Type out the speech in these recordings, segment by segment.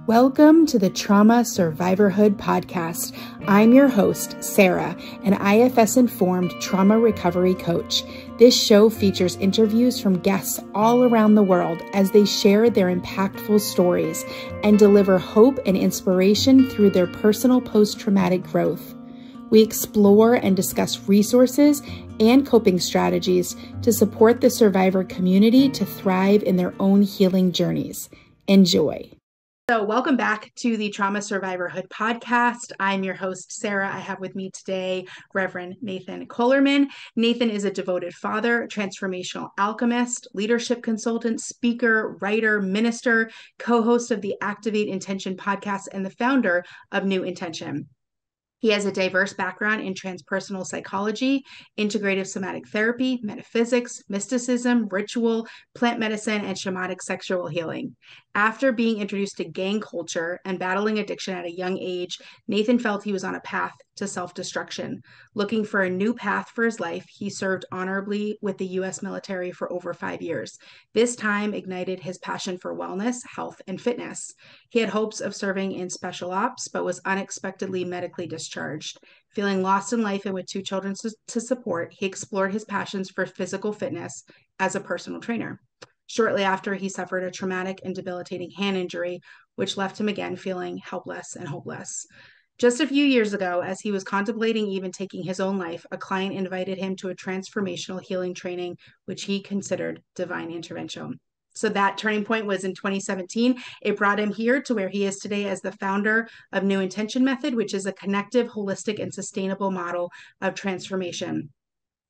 Welcome to the Trauma Survivorhood podcast. I'm your host, Sarah, an IFS-informed trauma recovery coach. This show features interviews from guests all around the world as they share their impactful stories and deliver hope and inspiration through their personal post-traumatic growth. We explore and discuss resources and coping strategies to support the survivor community to thrive in their own healing journeys. Enjoy. So welcome back to the Trauma Survivorhood podcast. I'm your host, Sarah. I have with me today Reverend Nathan Kohlerman. Nathan is a devoted father, transformational alchemist, leadership consultant, speaker, writer, minister, co-host of the Activate Intention podcast, and the founder of NeuIntention. He has a diverse background in transpersonal psychology, integrative somatic therapy, metaphysics, mysticism, ritual, plant medicine, and shamanic sexual healing. After being introduced to gang culture and battling addiction at a young age, Nathan felt he was on a path to self-destruction. Looking for a new path for his life, he served honorably with the U.S. military for over 5 years. This time ignited his passion for wellness, health, and fitness. He had hopes of serving in special ops, but was unexpectedly medically discharged. Feeling lost in life and with 2 children to support, he explored his passions for physical fitness as a personal trainer. Shortly after, he suffered a traumatic and debilitating hand injury, which left him again feeling helpless and hopeless. Just a few years ago, as he was contemplating even taking his own life, a client invited him to a transformational healing training, which he considered divine intervention. So that turning point was in 2017. It brought him here to where he is today as the founder of NeuIntention Method, which is a connective, holistic, and sustainable model of transformation.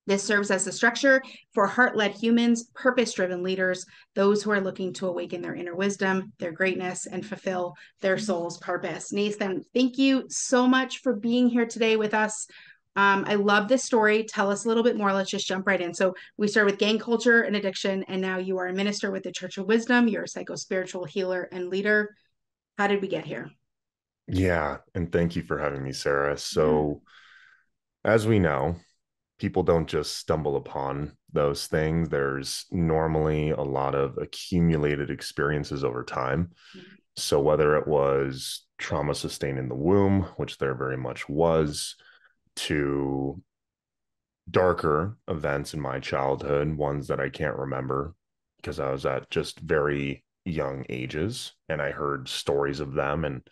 This serves as the structure for heart-led humans, purpose-driven leaders, those who are looking to awaken their inner wisdom, their greatness, and fulfill their soul's purpose. Nathan, thank you so much for being here today with us. I love this story. Tell us a little bit more. Let's just jump right in. So we start with gang culture and addiction, and now you are a minister with the Church of Wisdom. You're a psycho-spiritual healer and leader. How did we get here? Yeah, and thank you for having me, Sarah. So, as we know, people don't just stumble upon those things. There's normally a lot of accumulated experiences over time. So, whether it was trauma sustained in the womb, which there very much was, to darker events in my childhood, ones that I can't remember because I was at just very young ages and I heard stories of them, and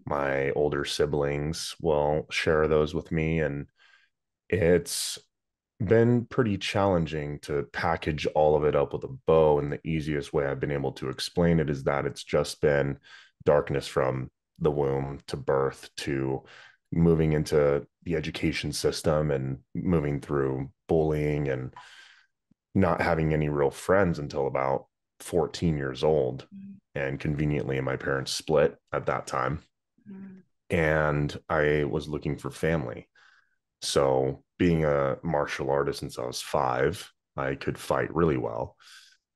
my older siblings will share those with me. And it's been pretty challenging to package all of it up with a bow. And the easiest way I've been able to explain it is that it's just been darkness from the womb to birth to moving into the education system and moving through bullying and not having any real friends until about 14 years old. And conveniently, my parents split at that time. And I was looking for family. So, being a martial artist since I was 5, I could fight really well.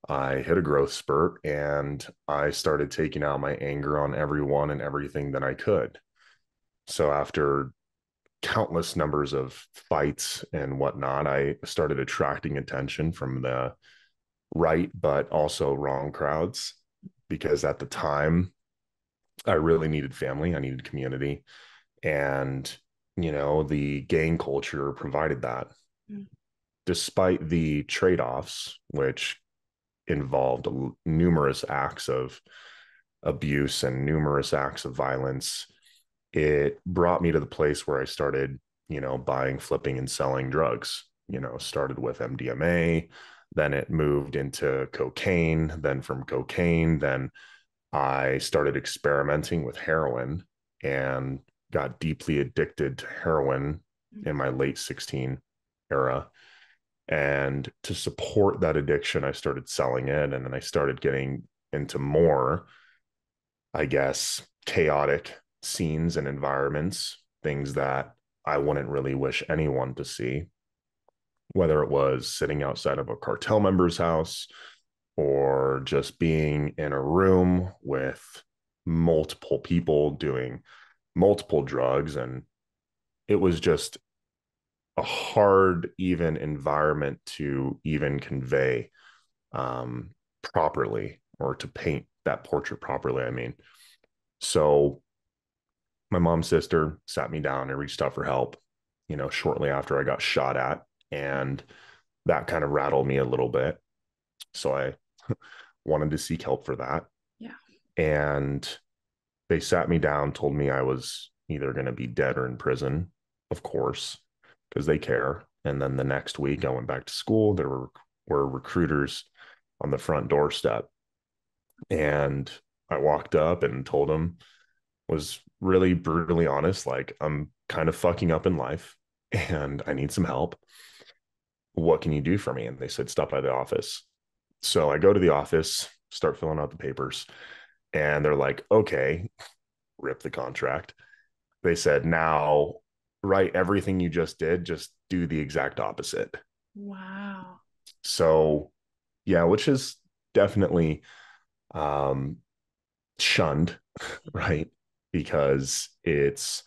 I hit a growth spurt and I started taking out my anger on everyone and everything that I could. So, after countless numbers of fights and whatnot, I started attracting attention from the right, but also wrong crowds. Because at the time, I really needed family, I needed community. And, the gang culture provided that. Despite the trade offs, which involved numerous acts of abuse and numerous acts of violence, it brought me to the place where I started, buying, flipping, and selling drugs. Started with MDMA, then it moved into cocaine, then from cocaine, then I started experimenting with heroin and got deeply addicted to heroin in my late 16 era. And to support that addiction, I started selling it. And then I started getting into more, I guess, chaotic scenes and environments, things that I wouldn't really wish anyone to see, whether it was sitting outside of a cartel member's house or just being in a room with multiple people doing multiple drugs. And it was just a hard, even environment to even convey properly, or to paint that portrait properly. I mean, So my mom's sister sat me down and reached out for help, shortly after I got shot at. And that kind of rattled me a little bit. So I wanted to seek help for that. Yeah. And they sat me down, told me I was either going to be dead or in prison, of course, because they care. And then the next week I went back to school. There were recruiters on the front doorstep. And I walked up and told them, was really brutally honest, like, I'm kind of fucking up in life and I need some help. What can you do for me? And they said, stop by the office. So I go to the office, start filling out the papers, and they're like, okay, rip the contract. They said, now write everything you just did, just do the exact opposite. Wow. So, yeah, which is definitely um, shunned, right? Because it's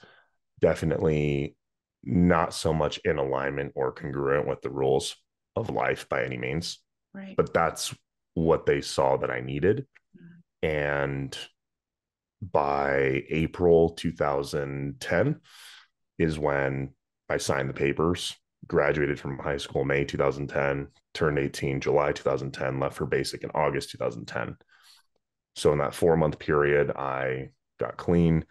definitely not so much in alignment or congruent with the rules of life by any means. Right. But that's what they saw that I needed. And by April 2010 is when I signed the papers, graduated from high school May 2010, turned 18 July 2010, left for basic in August 2010. So in that 4 month period, I got clean.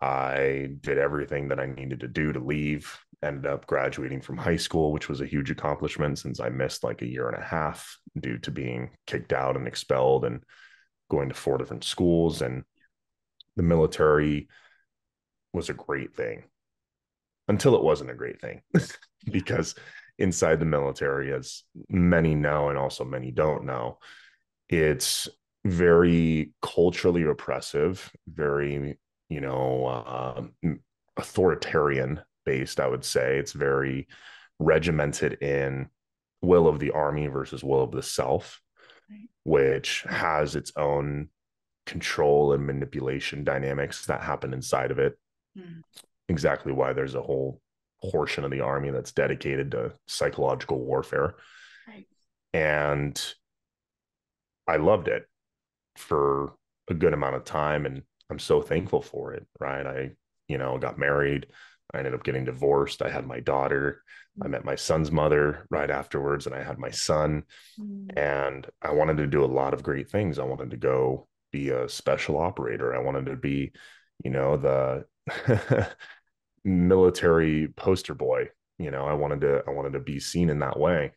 I did everything that I needed to do to leave, ended up graduating from high school, which was a huge accomplishment since I missed like a year and a half due to being kicked out and expelled and going to 4 different schools. And the military was a great thing until it wasn't a great thing because inside the military, as many know and also many don't know, it's very culturally oppressive, very, authoritarian based, I would say. It's very regimented in will of the army versus will of the self, right, which has its own control and manipulation dynamics that happen inside of it. Mm. Exactly why there's a whole portion of the army that's dedicated to psychological warfare. Right. And I loved it for a good amount of time, and I'm so thankful for it. Right. I, got married. I ended up getting divorced. I had my daughter. I met my son's mother right afterwards, and I had my son. And I wanted to do a lot of great things. I wanted to go be a special operator. I wanted to be, the military poster boy. I wanted to be seen in that way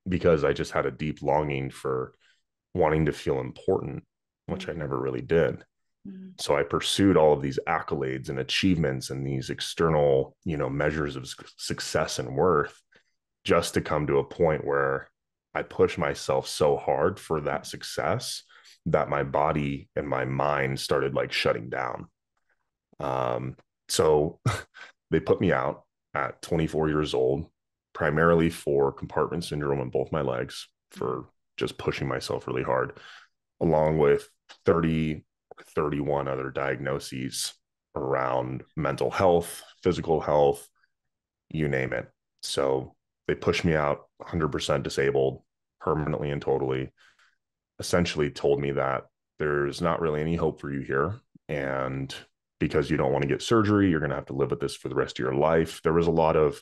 because I just had a deep longing for wanting to feel important, which I never really did. So I pursued all of these accolades and achievements and these external, measures of success and worth just to come to a point where I pushed myself so hard for that success that my body and my mind started like shutting down. So they put me out at 24 years old, primarily for compartment syndrome in both my legs, for just pushing myself really hard, along with 30, 31 other diagnoses around mental health, physical health, you name it. So they pushed me out 100% disabled, permanently and totally, essentially told me that there's not really any hope for you here. And because you don't want to get surgery, you're going to have to live with this for the rest of your life. There was a lot of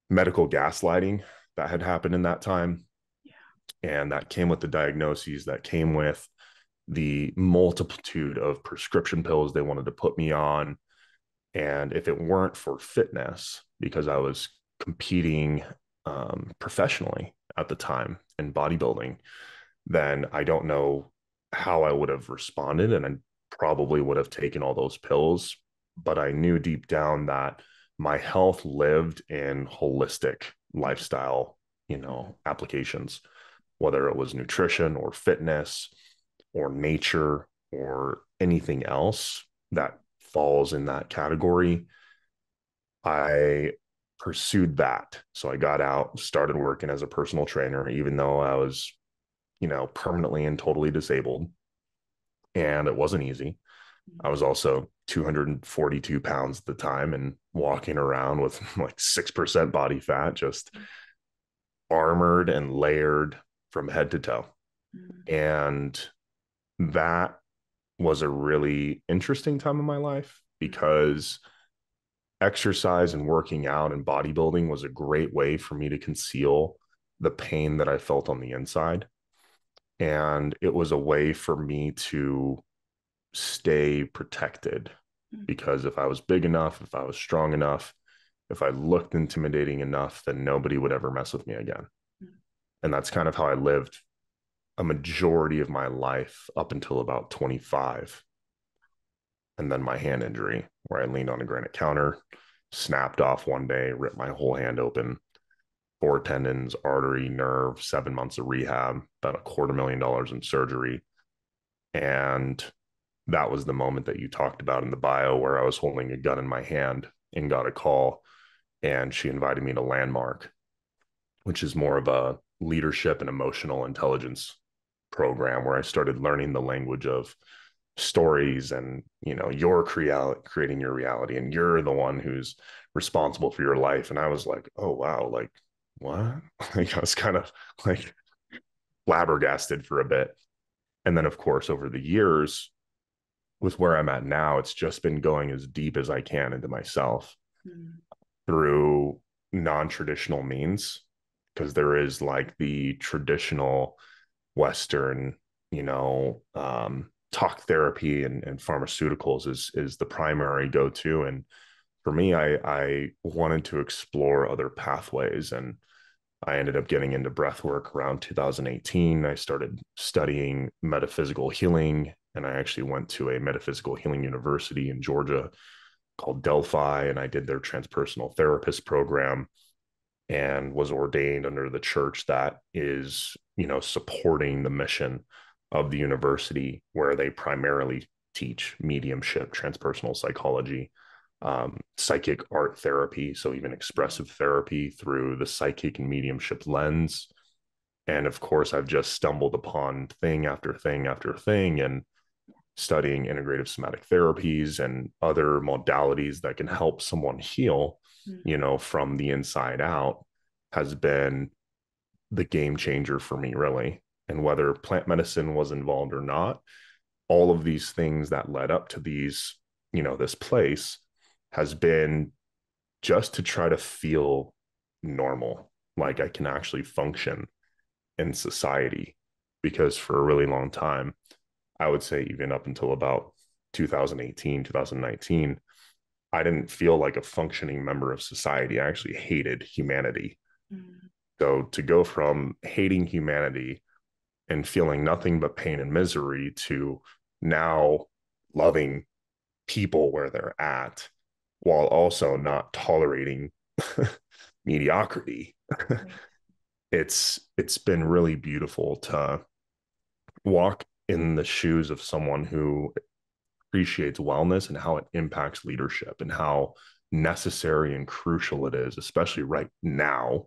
medical gaslighting that had happened in that time. And that came with the diagnoses, that came with the multitude of prescription pills they wanted to put me on. And if it weren't for fitness, because I was competing professionally at the time in bodybuilding, then I don't know how I would have responded. And I probably would have taken all those pills. But I knew deep down that my health lived in holistic lifestyle, applications, whether it was nutrition or fitness or nature or anything else that falls in that category. I pursued that. So I got out, started working as a personal trainer, even though I was, permanently and totally disabled. And it wasn't easy. I was also 242 pounds at the time and walking around with like 6% body fat, just armored and layered from head to toe. And that was a really interesting time in my life because exercise and working out and bodybuilding was a great way for me to conceal the pain that I felt on the inside. And it was a way for me to stay protected because if I was big enough, if I was strong enough, if I looked intimidating enough, then nobody would ever mess with me again. And that's kind of how I lived a majority of my life up until about 25. And then my hand injury, where I leaned on a granite counter, snapped off one day, ripped my whole hand open, four tendons, artery, nerve, 7 months of rehab, about $250,000 in surgery. And that was the moment that you talked about in the bio where I was holding a gun in my hand and got a call. And she invited me to Landmark, which is more of a leadership and emotional intelligence program where I started learning the language of stories and, you're creating your reality and you're the one who's responsible for your life. And I was like, oh, wow, like what? Like, I was kind of like flabbergasted for a bit. And then, of course, over the years, with where I'm at now, it's just been going as deep as I can into myself through non-traditional means, because there is like the traditional Western, talk therapy and pharmaceuticals is the primary go-to. And for me, I wanted to explore other pathways, and I ended up getting into breath work around 2018. I started studying metaphysical healing, and I actually went to a metaphysical healing university in Georgia called Delphi, and I did their transpersonal therapist program and was ordained under the church that is, supporting the mission of the university, where they primarily teach mediumship, transpersonal psychology, psychic art therapy, so even expressive therapy through the psychic and mediumship lens. And of course, I've just stumbled upon thing after thing after thing, and studying integrative somatic therapies and other modalities that can help someone heal, from the inside out, has been the game changer for me, really. And whether plant medicine was involved or not, all of these things that led up to these, this place has been just to try to feel normal, like I can actually function in society. Because for a really long time, I would say even up until about 2018, 2019, I didn't feel like a functioning member of society. I actually hated humanity. So to go from hating humanity and feeling nothing but pain and misery to now loving people where they're at, while also not tolerating mediocrity. It's been really beautiful to walk in the shoes of someone who appreciates wellness and how it impacts leadership and how necessary and crucial it is, especially right now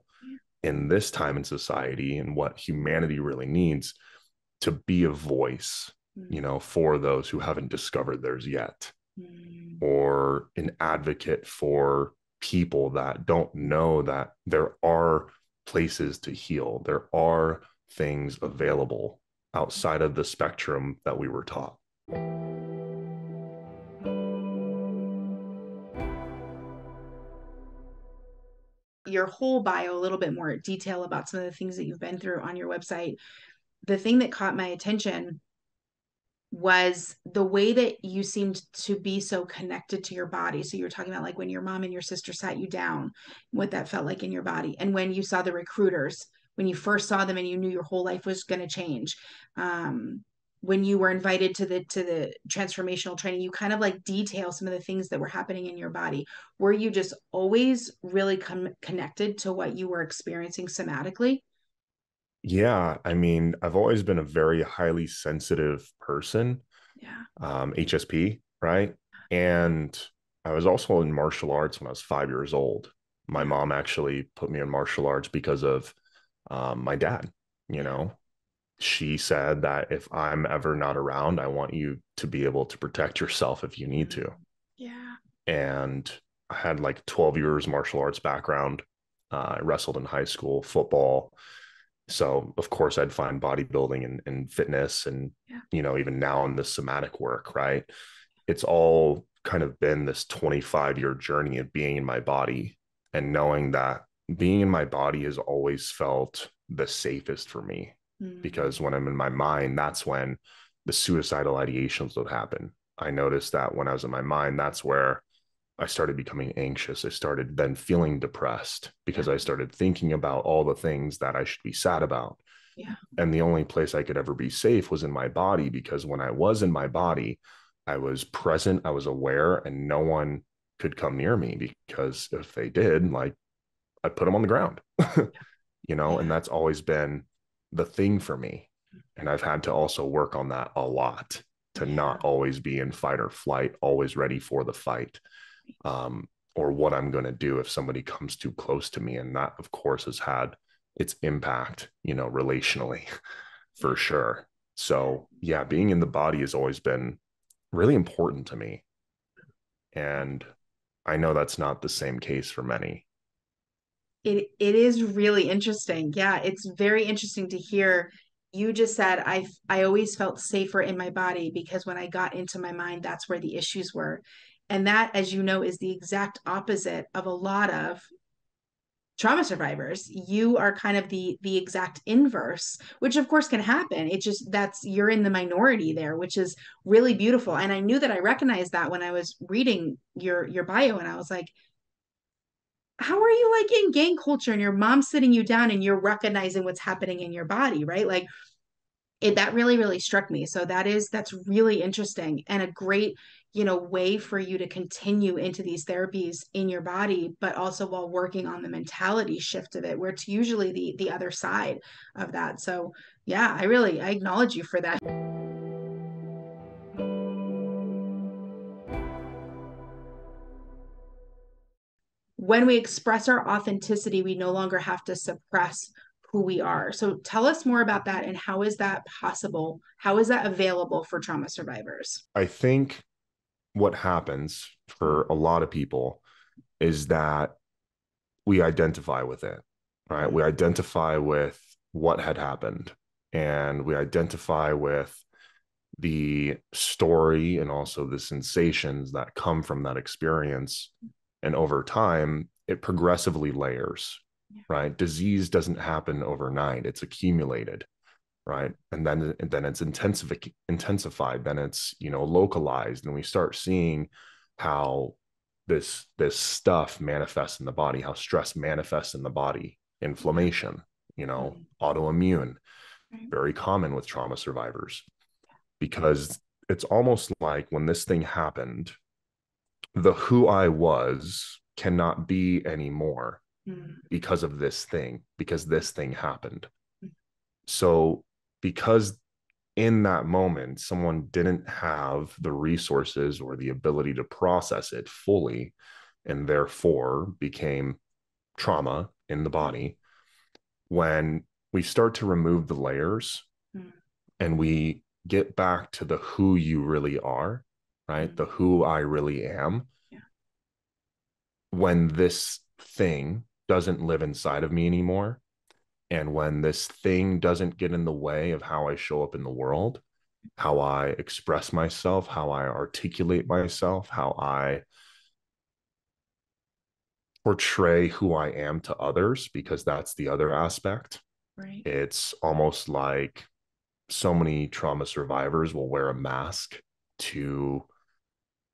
in this time in society, and what humanity really needs, to be a voice, for those who haven't discovered theirs yet, or an advocate for people that don't know that there are places to heal. There are things available outside of the spectrum that we were taught. Your whole bio, a little bit more detail about some of the things that you've been through on your website. The thing that caught my attention was the way that you seemed to be so connected to your body. So you were talking about like when your mom and your sister sat you down, what that felt like in your body. And when you saw the recruiters, when you first saw them and you knew your whole life was going to change. When you were invited to the transformational training, you kind of like detail some of the things that were happening in your body. Were you just always really connected to what you were experiencing somatically? Yeah, I mean, I've always been a very highly sensitive person, Yeah. HSP, right? And I was also in martial arts when I was 5 years old. My mom actually put me in martial arts because of my dad. You know, she said that if I'm ever not around, I want you to be able to protect yourself if you need to. Yeah. And I had like 12 years martial arts background. I wrestled in high school, football, So of course I'd find bodybuilding and fitness and, Yeah. even now in the somatic work, right? It's all kind of been this 25-year journey of being in my body and knowing that being in my body has always felt the safest for me. Because when I'm in my mind, that's when the suicidal ideations would happen. I noticed that when I was in my mind, that's where I started becoming anxious. I started then feeling depressed because I started thinking about all the things that I should be sad about. Yeah. And the only place I could ever be safe was in my body, because when I was in my body, I was present, I was aware, and no one could come near me, because if they did, like, I'd put them on the ground, and Yeah. that's always been the thing for me. And I've had to also work on that a lot, to Yeah. not always be in fight or flight, always ready for the fight, um, or what I'm going to do if somebody comes too close to me. And that, of course, has had its impact, relationally, for sure. So, yeah, being in the body has always been really important to me. And I know that's not the same case for many. It is really interesting. Yeah, it's very interesting to hear. You just said I always felt safer in my body because when I got into my mind, that's where the issues were. And that, as you know, is the exact opposite of a lot of trauma survivors. You are kind of the exact inverse, which of course can happen. It just that's you're in the minority there, which is really beautiful. And I knew that I recognized that when I was reading your bio, and I was like, how are you like in gang culture and your mom's sitting you down and you're recognizing what's happening in your body, right? Like that really, really struck me. So that's really interesting and a great, way for you to continue into these therapies in your body, but also while working on the mentality shift of it, where it's usually the other side of that. So yeah, I acknowledge you for that. When we express our authenticity, we no longer have to suppress who we are. So tell us more about that, and how is that possible? How is that available for trauma survivors? I think what happens for a lot of people is that we identify with it, right? We identify with what had happened, and we identify with the story and also the sensations that come from that experience. And over time, it progressively layers, right? Disease doesn't happen overnight, it's accumulated, right? And then it's intensified, then it's, localized, and we start seeing how this stuff manifests in the body, how stress manifests in the body, inflammation, autoimmune, very common with trauma survivors, because it's almost like when this thing happened, the who I was cannot be anymore because of this thing, because this thing happened. So, because in that moment, someone didn't have the resources or the ability to process it fully, and therefore became trauma in the body, when we start to remove the layers and we get back to the who you really are, right? The who I really am. Yeah. When this thing doesn't live inside of me anymore, and when this thing doesn't get in the way of how I show up in the world, how I express myself, how I articulate myself, how I portray who I am to others, because that's the other aspect. Right. It's almost like so many trauma survivors will wear a mask to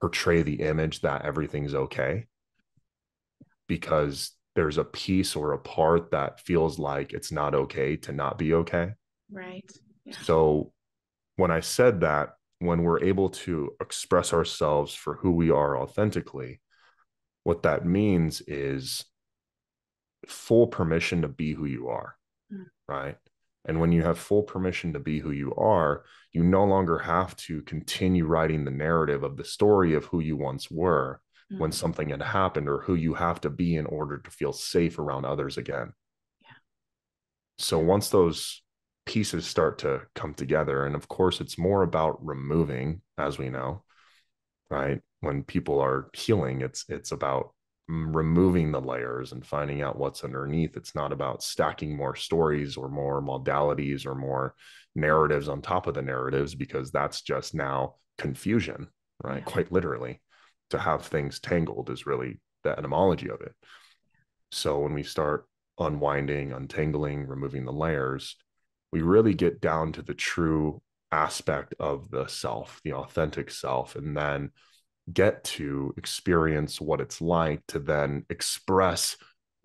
portray the image that everything's okay, because there's a piece or a part that feels like it's not okay to not be okay. Right. Yeah. So when I said that, when we're able to express ourselves for who we are authentically, what that means is full permission to be who you are, right? And when you have full permission to be who you are, you no longer have to continue writing the narrative of the story of who you once were when something had happened, or who you have to be in order to feel safe around others again. So once those pieces start to come together, and of course, it's more about removing, as we know, right? When people are healing, it's about removing the layers and finding out what's underneath. It's not about stacking more stories or more modalities or more narratives on top of the narratives, because that's just now confusion, right? Yeah. Quite literally, to have things tangled is really the etymology of it. So when we start unwinding, untangling, removing the layers, we really get down to the true aspect of the self, the authentic self, and then get to experience what it's like to then express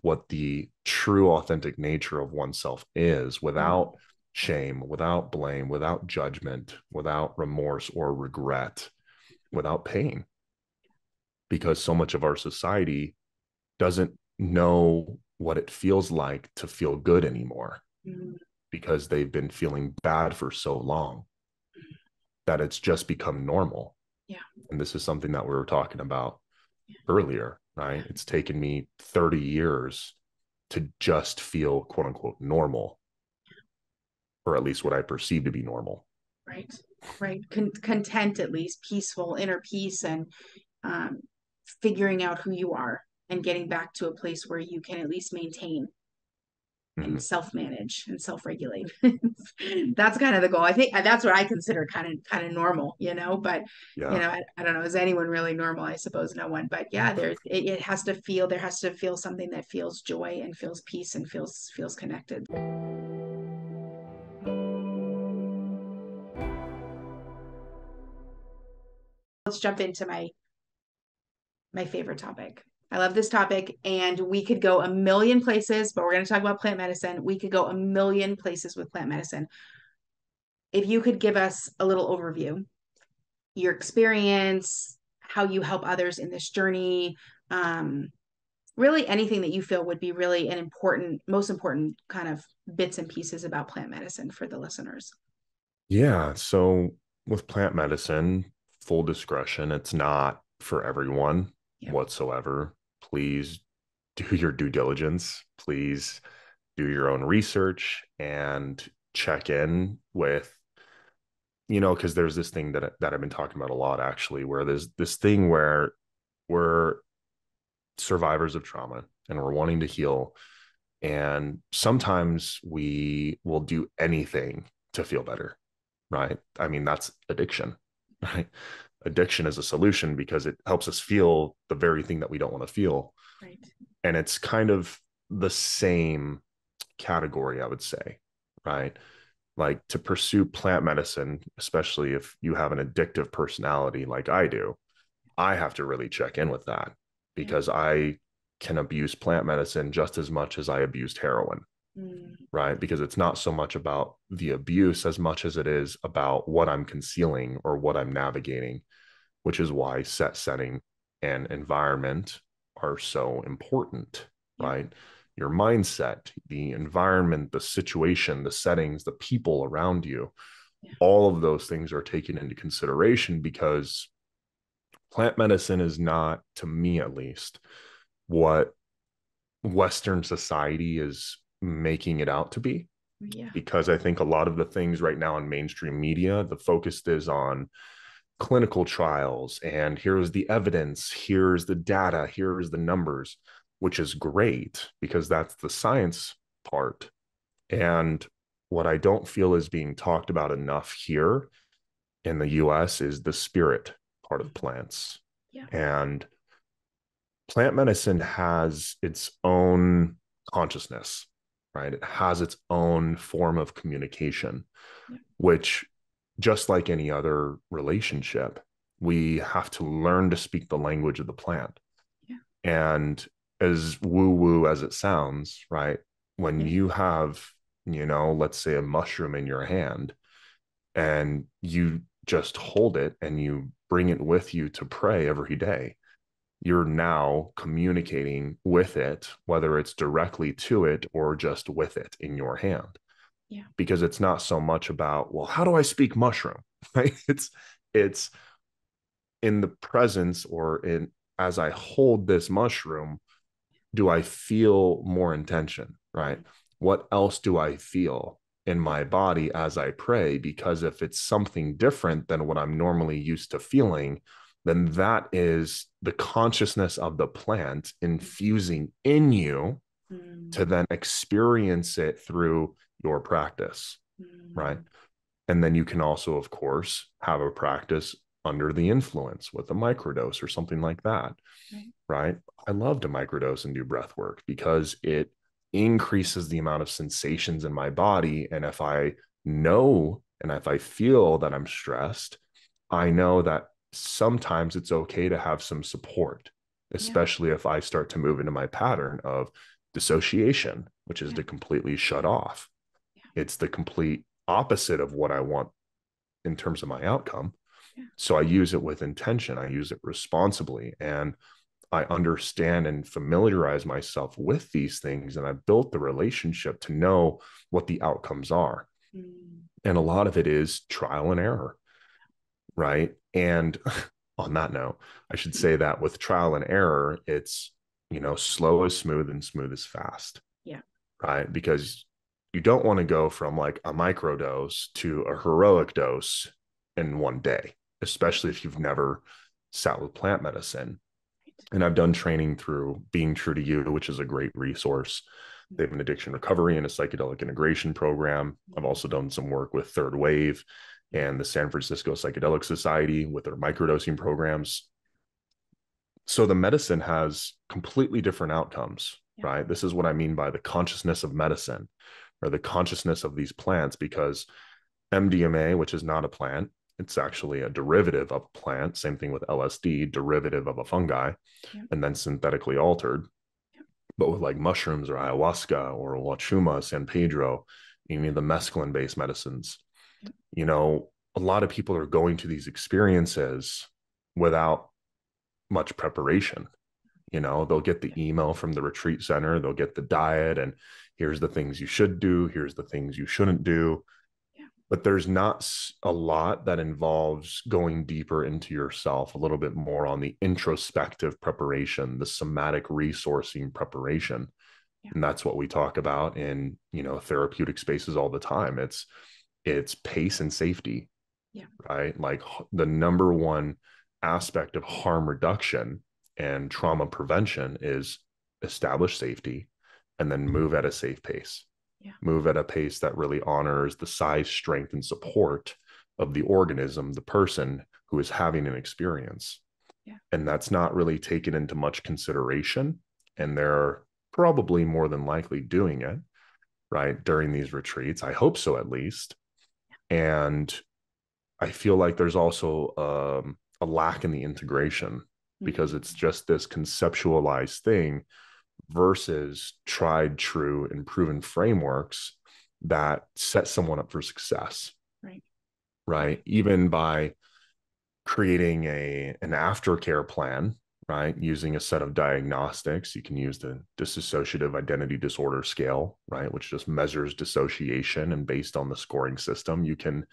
what the true authentic nature of oneself is, without shame, without blame, without judgment, without remorse or regret, without pain. Because so much of our society doesn't know what it feels like to feel good anymore, because they've been feeling bad for so long that it's just become normal. Yeah. And this is something that we were talking about earlier, right? It's taken me 30 years to just feel quote unquote normal, or at least what I perceive to be normal. Right. Right. Content, at least peaceful, inner peace, and figuring out who you are and getting back to a place where you can at least maintain and self-manage and self-regulate. That's kind of the goal. I think that's what I consider kind of normal, but I don't know, is anyone really normal? I suppose no one, but yeah, it has to feel, there has to feel something that feels joy and feels peace and feels connected. Let's jump into my favorite topic. I love this topic, and we could go a million places, but we're going to talk about plant medicine. We could go a million places with plant medicine. If you could give us a little overview, your experience, how you help others in this journey, really anything that you feel would be really most important kind of bits and pieces about plant medicine for the listeners. Yeah. So with plant medicine, full discretion, it's not for everyone whatsoever. Please do your due diligence. Please do your own research and check in with, because there's this thing that I've been talking about a lot, actually, where there's this thing where we're survivors of trauma and we're wanting to heal. And sometimes we will do anything to feel better, right? I mean, that's addiction, right? Addiction is a solution because it helps us feel the very thing that we don't want to feel. Right. And it's kind of the same category, I would say, right? Like, to pursue plant medicine, especially if you have an addictive personality like I do, I have to really check in with that, because I can abuse plant medicine just as much as I abused heroin, right? Because it's not so much about the abuse as much as it is about what I'm concealing or what I'm navigating, which is why setting and environment are so important, right? Your mindset, the environment, the situation, the settings, the people around you, all of those things are taken into consideration, because plant medicine is not, to me at least, what Western society is making it out to be. Yeah. Because I think a lot of the things right now in mainstream media, the focus is on clinical trials, and here's the evidence, here's the data, here's the numbers, which is great because that's the science part. And what I don't feel is being talked about enough here in the US is the spirit part of plants. Yeah. And plant medicine has its own consciousness, right? It has its own form of communication, which, just like any other relationship, we have to learn to speak the language of the plant. And as woo-woo as it sounds, right? When you have, let's say a mushroom in your hand, and you just hold it and you bring it with you to pray every day, you're now communicating with it, whether it's directly to it or just with it in your hand. Because it's not so much about, well, how do I speak mushroom? Right? It's in the presence, or in, as I hold this mushroom, do I feel more intention, right? What else do I feel in my body as I pray? Because if it's something different than what I'm normally used to feeling, then that is the consciousness of the plant infusing in you to then experience it through your practice, right? And then you can also, of course, have a practice under the influence with a microdose or something like that, right? I love to microdose and do breath work because it increases the amount of sensations in my body. And if I know and if I feel that I'm stressed, I know that sometimes it's okay to have some support, especially if I start to move into my pattern of dissociation, which is to completely shut off. It's the complete opposite of what I want in terms of my outcome. So I use it with intention. I use it responsibly. And I understand and familiarize myself with these things. And I built the relationship to know what the outcomes are. And a lot of it is trial and error, right? And on that note, I should say that with trial and error, it's, slow is smooth and smooth is fast. Yeah. Right. Because you don't want to go from like a microdose to a heroic dose in one day, especially if you've never sat with plant medicine. And I've done training through Being True to You, which is a great resource. They have an addiction recovery and a psychedelic integration program. I've also done some work with Third Wave and the San Francisco Psychedelic Society with their microdosing programs. So the medicine has completely different outcomes, right? This is what I mean by the consciousness of medicine or the consciousness of these plants, because MDMA, which is not a plant, it's actually a derivative of a plant. Same thing with LSD, derivative of a fungi, and then synthetically altered. But with like mushrooms or ayahuasca or wachuma, San Pedro, you need the mescaline-based medicines. A lot of people are going to these experiences without much preparation. They'll get the email from the retreat center, they'll get the diet, and here's the things you should do, here's the things you shouldn't do. But there's not a lot that involves going deeper into yourself, a little bit more on the introspective preparation, the somatic resourcing preparation. And that's what we talk about in, therapeutic spaces all the time. It's pace and safety, right? Like the number one aspect of harm reduction and trauma prevention is establish safety and then move at a safe pace. Move at a pace that really honors the size, strength, and support of the organism, the person who is having an experience. And that's not really taken into much consideration. And they're probably more than likely doing it, right, during these retreats. I hope so, at least. And I feel like there's also a lack in the integration because it's just this conceptualized thing versus tried, true, and proven frameworks that set someone up for success. Right. Even by creating an aftercare plan, right? Using a set of diagnostics, you can use the dissociative identity disorder scale, right? Which just measures dissociation. And based on the scoring system, you can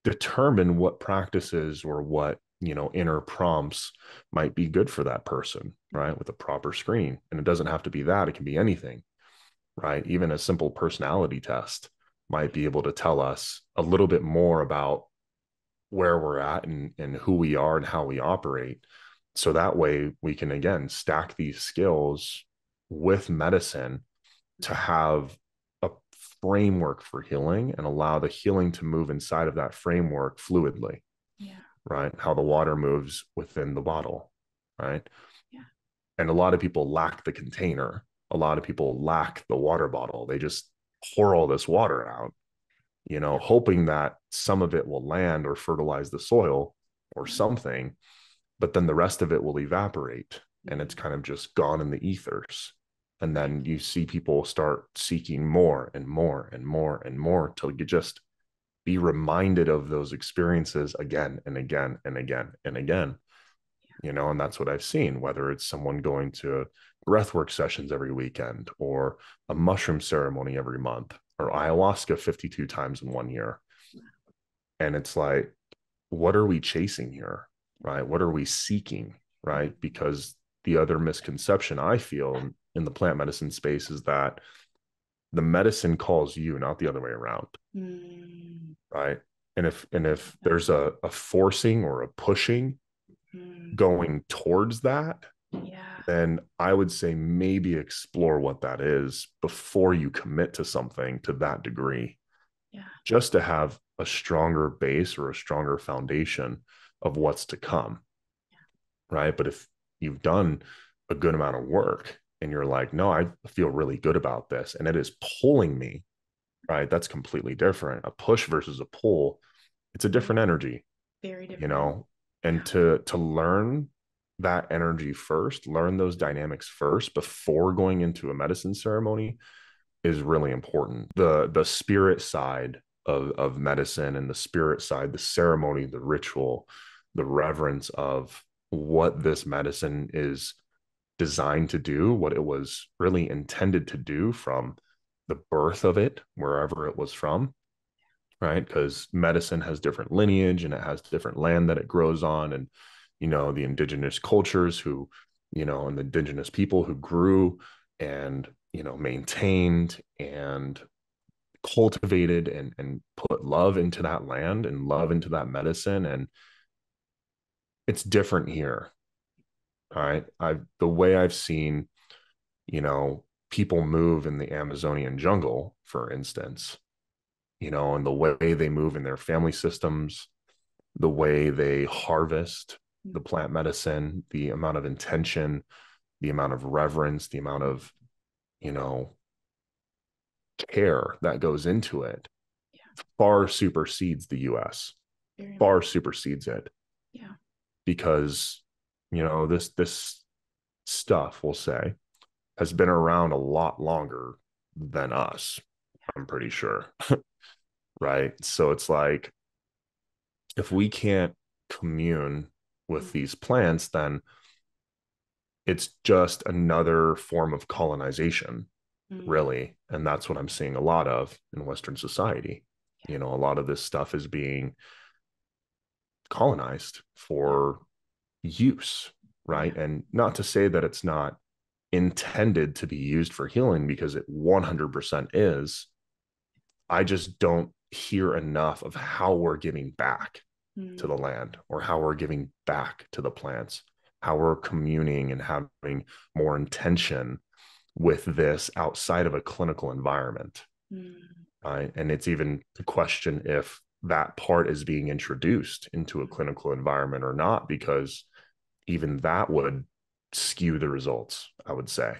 determine what practices or what inner prompts might be good for that person, right? With a proper screen. And it doesn't have to be that, it can be anything, right? Even a simple personality test might be able to tell us a little bit more about where we're at and who we are and how we operate. So that way we can, again, stack these skills with medicine to have a framework for healing and allow the healing to move inside of that framework fluidly. Right? How the water moves within the bottle, right? And a lot of people lack the container. A lot of people lack the water bottle. They just pour all this water out, hoping that some of it will land or fertilize the soil or something, but then the rest of it will evaporate and it's kind of just gone in the ethers. And then you see people start seeking more and more and more and more till you just be reminded of those experiences again and again and again and again, and that's what I've seen, whether it's someone going to breathwork sessions every weekend or a mushroom ceremony every month or ayahuasca 52 times in 1 year. And it's like, what are we chasing here, right? What are we seeking, right? Because the other misconception I feel in the plant medicine space is that the medicine calls you, not the other way around. Right. And if there's a forcing or a pushing, going towards that, Yeah. then I would say maybe explore what that is before you commit to something to that degree, Yeah. just to have a stronger base or a stronger foundation of what's to come. Right. But if you've done a good amount of work and you're like, no, I feel really good about this and it is pulling me, right? That's completely different. A push versus a pull, it's a different energy, Very different. you know, Yeah. and to learn that energy first, learn those dynamics first before going into a medicine ceremony is really important. The spirit side of medicine and the spirit side, the ceremony, the ritual, the reverence of what this medicine is designed to do, what it was really intended to do from the birth of it, wherever it was from, right? Because medicine has different lineage and it has different land that it grows on. And, the indigenous cultures who, and the indigenous people who grew and, maintained and cultivated and put love into that land and love into that medicine. And it's different here. All right. The way I've seen, people move in the Amazonian jungle, for instance, and the way they move in their family systems, the way they harvest the plant medicine, the amount of intention, the amount of reverence, the amount of, you know, care that goes into it far supersedes the US, far supersedes it. Yeah. Because, this stuff, we'll say, has been around a lot longer than us, I'm pretty sure. Right. So it's like, if we can't commune with these plants, then it's just another form of colonization, really. And that's what I'm seeing a lot of in Western society. A lot of this stuff is being colonized for use, right? And not to say that it's not intended to be used for healing, because it 100% is. I just don't hear enough of how we're giving back to the land, or how we're giving back to the plants, how we're communing and having more intention with this outside of a clinical environment. Right. And it's even the question if that part is being introduced into a clinical environment or not, because even that would skew the results, I would say.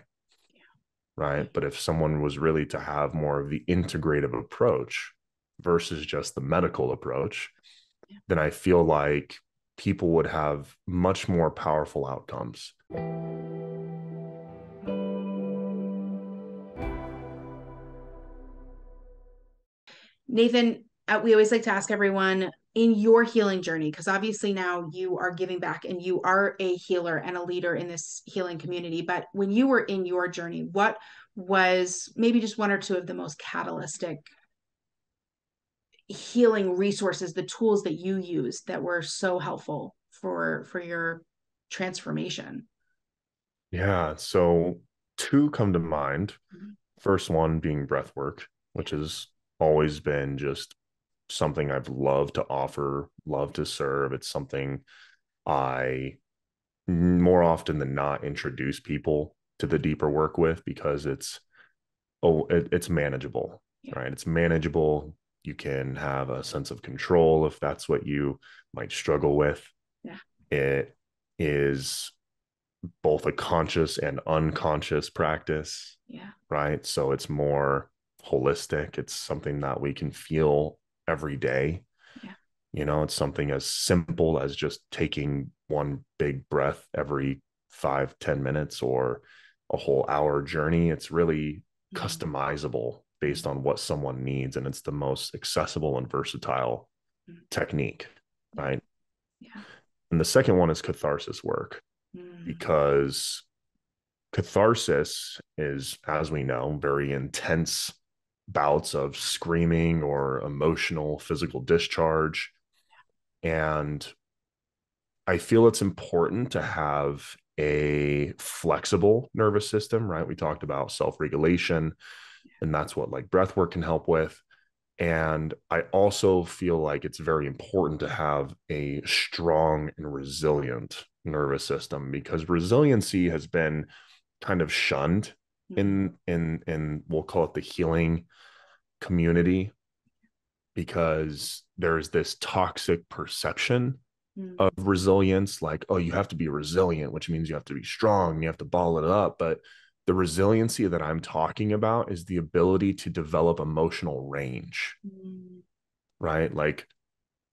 Right. But if someone was really to have more of the integrative approach versus just the medical approach, then I feel like people would have much more powerful outcomes. Nathan, we always like to ask everyone in your healing journey, because obviously now you are giving back and you are a healer and a leader in this healing community. But when you were in your journey, what was maybe just one or two of the most catalytic healing resources, the tools that you used that were so helpful for your transformation? Yeah. So two come to mind. First one being breath work, which has always been just something I've loved to offer, love to serve. It's something I more often than not introduce people to the deeper work with, because it's manageable, right? It's manageable. You can have a sense of control if that's what you might struggle with. Yeah. It is both a conscious and unconscious practice. Yeah. Right. So it's more holistic. It's something that we can feel every day. Yeah. It's something as simple as just taking one big breath every 5-10 minutes, or a whole hour journey. It's really customizable based on what someone needs. And it's the most accessible and versatile technique. Right. Yeah. And the second one is catharsis work, because catharsis is, as we know, very intense bouts of screaming or emotional physical discharge. And I feel it's important to have a flexible nervous system, right? We talked about self regulation, and that's what like breath work can help with. And I also feel like it's very important to have a strong and resilient nervous system, because resiliency has been kind of shunned in we'll call it the healing community, because there's this toxic perception of resilience, like, oh, you have to be resilient, which means you have to be strong, you have to ball it up. But the resiliency that I'm talking about is the ability to develop emotional range, right? Like,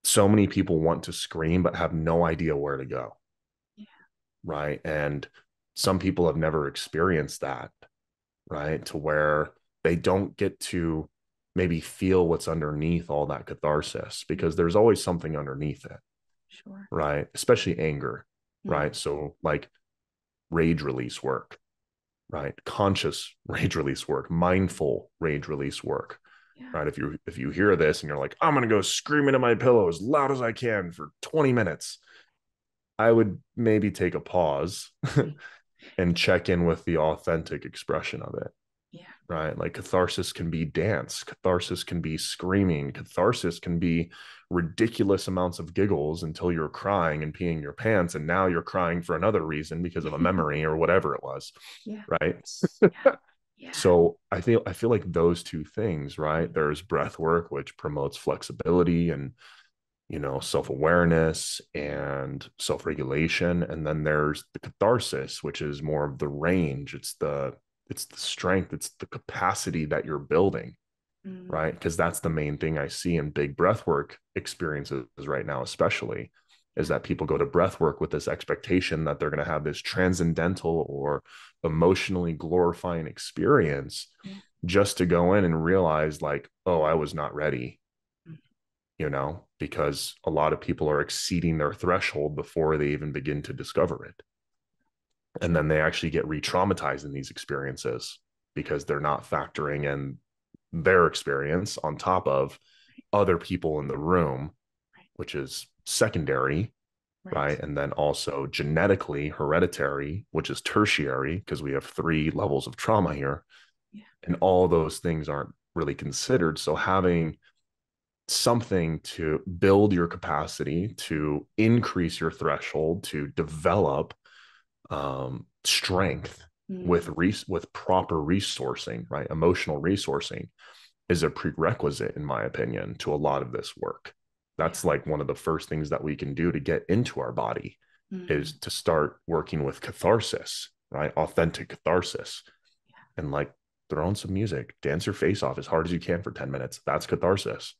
so many people want to scream but have no idea where to go, right? And some people have never experienced that, right? To where they don't get to maybe feel what's underneath all that catharsis, because there's always something underneath it. Sure. Right? Especially anger, right? So like rage release work, right? Conscious rage release work, mindful rage release work, right? If you hear this and you're like, I'm gonna go scream into my pillow as loud as I can for 20 minutes, I would maybe take a pause and check in with the authentic expression of it. Right? Like catharsis can be dance, catharsis can be screaming, catharsis can be ridiculous amounts of giggles until you're crying and peeing your pants, and now you're crying for another reason because of a memory or whatever it was. Right? So I feel like those two things, right? There's breath work, which promotes flexibility and, you know, self-awareness and self-regulation, and then there's the catharsis, which is more of the range. It's the strength, it's the capacity that you're building, right? Because that's the main thing I see in big breathwork experiences right now, especially, is that people go to breathwork with this expectation that they're going to have this transcendental or emotionally glorifying experience, just to go in and realize, like, oh, I was not ready, you know, because a lot of people are exceeding their threshold before they even begin to discover it. And then they actually get re-traumatized in these experiences because they're not factoring in their experience on top of other people in the room, which is secondary, right? And then also genetically hereditary, which is tertiary, because we have 3 levels of trauma here. And all those things aren't really considered. So having something to build your capacity, to increase your threshold, to develop strength with proper resourcing, right? Emotional resourcing is a prerequisite, in my opinion, to a lot of this work. That's like one of the first things that we can do to get into our body, is to start working with catharsis, right? Authentic catharsis. And like, throw on some music, dance your face off as hard as you can for 10 minutes. That's catharsis,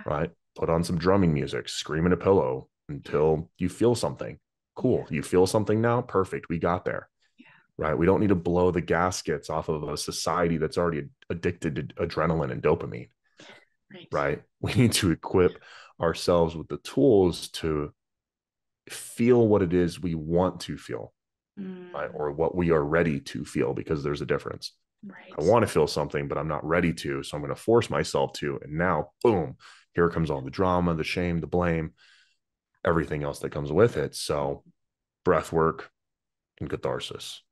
right? Put on some drumming music, scream in a pillow until you feel something. Cool. You feel something now? Perfect. We got there. Right? We don't need to blow the gaskets off of a society that's already addicted to adrenaline and dopamine. Right? We need to equip ourselves with the tools to feel what it is we want to feel, right? Or what we are ready to feel, because there's a difference. I want to feel something, but I'm not ready to, so I'm going to force myself to. And now, boom, here comes all the drama, the shame, the blame, everything else that comes with it. So breath work and catharsis.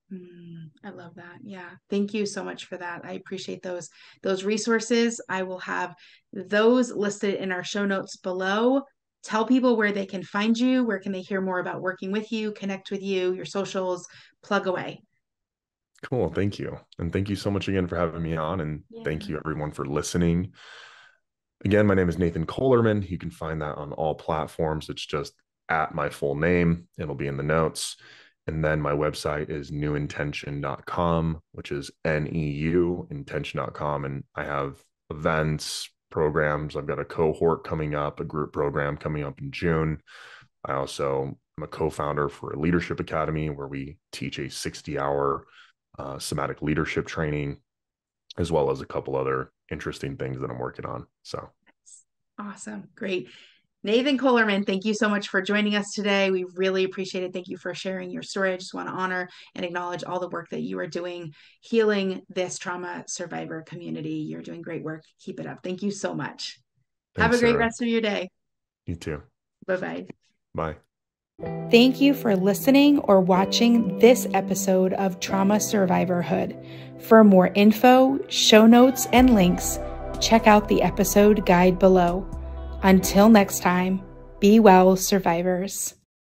I love that. Yeah. Thank you so much for that. I appreciate those resources. I will have those listed in our show notes below. Tell people where they can find you. Where can they hear more about working with you, connect with you, your socials, plug away. Cool. Thank you. And thank you so much again for having me on. And thank you everyone for listening. Again, my name is Nathan Kohlerman. You can find that on all platforms. It's just at my full name. It'll be in the notes. And then my website is NeuIntention.com, which is NEU, intention.com. And I have events, programs. I've got a cohort coming up, a group program coming up in June. I also am a co-founder for a leadership academy where we teach a 60-hour somatic leadership training, as well as a couple other interesting things that I'm working on. So awesome. Great. Nathan Kohlerman, thank you so much for joining us today. We really appreciate it. Thank you for sharing your story. I just want to honor and acknowledge all the work that you are doing, healing this trauma survivor community. You're doing great work. Keep it up. Thank you so much. Thanks, have a great Sarah. rest of your day. You too. Bye-bye. Bye. Thank you for listening or watching this episode of Trauma Survivorhood. For more info, show notes, and links, check out the episode guide below. Until next time, be well, survivors.